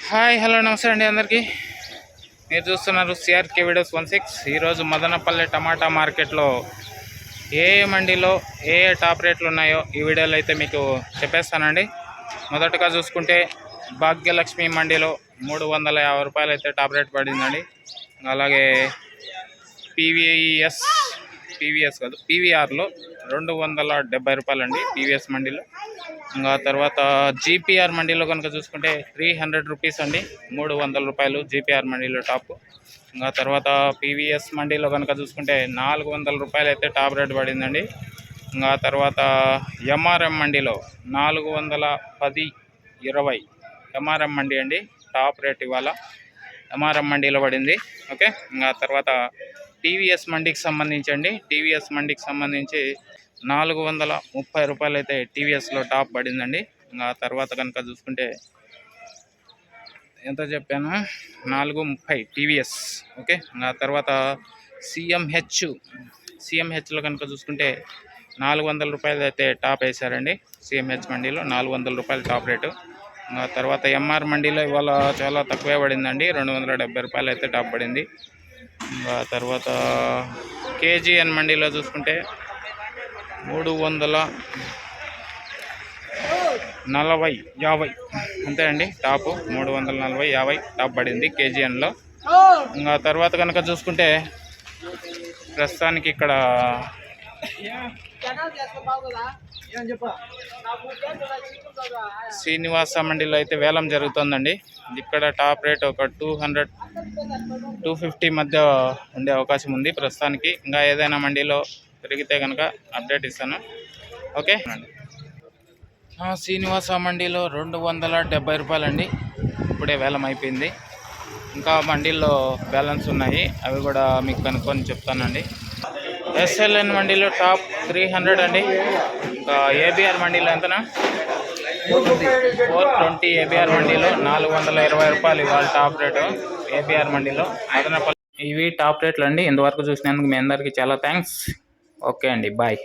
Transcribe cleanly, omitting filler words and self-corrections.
Hi hello నమస్తే అండి అందరికీ. మీరు చూస్తున్నారు సిఆర్కే వీడియోస్ 16. ఈరోజు మదనపల్లె టమాటా మార్కెట్లో ఏ మండీలో ఏ టాప్ రేట్లు ఉన్నాయో ఈ వీడియోలో అయితే మీకు చెప్పేస్తానండి. మొదటగా చూసుకుంటే భాగ్యలక్ష్మి మండీలో 350 రూపాయలు అయితే టాప్ రేట్ పడిందండి. అలాగే పీవీఎస్ కాదు పీవీఆర్లో 270 రూపాయలండి పీవీఎస్ మండీలో. ఇంకా తర్వాత జీపీఆర్ మండీలో కనుక చూసుకుంటే 300 రూపీస్ అండి, 300 రూపాయలు జీపీఆర్ మండీలో టాప్. ఇంకా తర్వాత పీవీఎస్ మండీలో కనుక చూసుకుంటే 400 రూపాయలు అయితే టాప్ రేట్ పడిందండి. ఇంకా తర్వాత ఎంఆర్ఎం మండీలో 410.20 ఎంఆర్ఎం మండీ అండి టాప్ రేట్ ఇవాళ ఎంఆర్ఎం మండీలో పడింది. ఓకే. ఇంకా తర్వాత టీవీఎస్ మండీకి సంబంధించి 430 రూపాయలు అయితే టీవీఎస్లో టాప్ పడిందండి. ఇంకా తర్వాత కనుక చూసుకుంటే ఎంత చెప్పాను, 430 టీవీఎస్. ఓకే. ఇంకా తర్వాత సిఎంహెచ్లో కనుక చూసుకుంటే 400 రూపాయలు అయితే టాప్ వేశారండి. సిఎంహెచ్ మండీలో 400 రూపాయలు టాప్ రేటు. ఇంకా తర్వాత ఎంఆర్ మండీలో ఇవాళ చాలా తక్కువే పడిందండి, 270 రూపాయలు అయితే టాప్ పడింది. ఇంకా తర్వాత కేజీఎన్ మండీలో చూసుకుంటే 340.50 అంతే అండి టాప్. 340.50 టాప్ పడింది కేజీఎన్లో. ఇంకా తర్వాత కనుక చూసుకుంటే ప్రస్తుతానికి ఇక్కడ శ్రీనివాస మండీలో అయితే వేలం జరుగుతుందండి. ఇక్కడ టాప్ రేట్ ఒక 200-250 మధ్య ఉండే అవకాశం ఉంది ప్రస్తుతానికి. ఇంకా ఏదైనా మండీలో పెరిగితే కనుక అప్డేట్ ఇస్తాను. ఓకే. శ్రీనివాస మండీలో 270 రూపాయలండి, ఇప్పుడే వేలం అయిపోయింది. ఇంకా మండీల్లో బ్యాలెన్స్ ఉన్నాయి, అవి కూడా మీకు కనుక్కొని చెప్తానండి. ఎస్ఎల్ఎన్ మండీలో టాప్ 300 అండి. ఇంకా ఏబిఆర్ మండీలో ఎంతనా 420 ఏబిఆర్ మండీలో 420 రూపాయలు ఇవాళ టాప్ రేటు ఏబిఆర్ మండీలో మదనపల్లి. ఇవి టాప్ రేట్లు అండి. ఇంతవరకు చూసినందుకు మీ అందరికీ చాలా థ్యాంక్స్. ఓకే అండి, బాయ్.